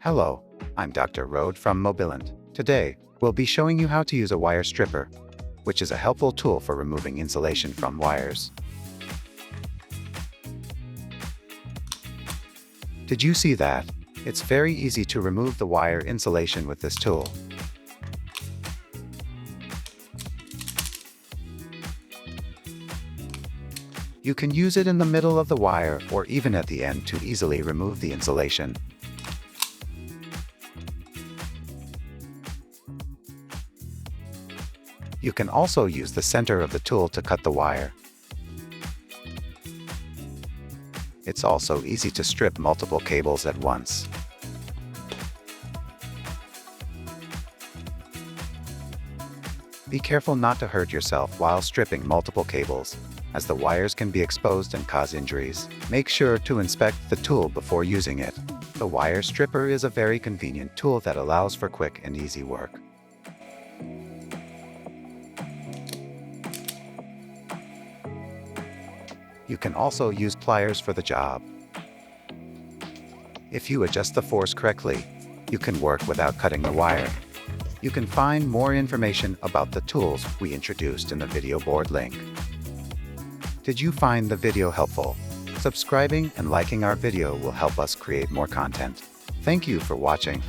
Hello, I'm Dr. Rode from Mobilant. Today, we'll be showing you how to use a wire stripper, which is a helpful tool for removing insulation from wires. Did you see that? It's very easy to remove the wire insulation with this tool. You can use it in the middle of the wire or even at the end to easily remove the insulation. You can also use the center of the tool to cut the wire. It's also easy to strip multiple cables at once. Be careful not to hurt yourself while stripping multiple cables, as the wires can be exposed and cause injuries. Make sure to inspect the tool before using it. The wire stripper is a very convenient tool that allows for quick and easy work. You can also use pliers for the job. If you adjust the force correctly, you can work without cutting the wire. You can find more information about the tools we introduced in the video board link. Did you find the video helpful? Subscribing and liking our video will help us create more content. Thank you for watching.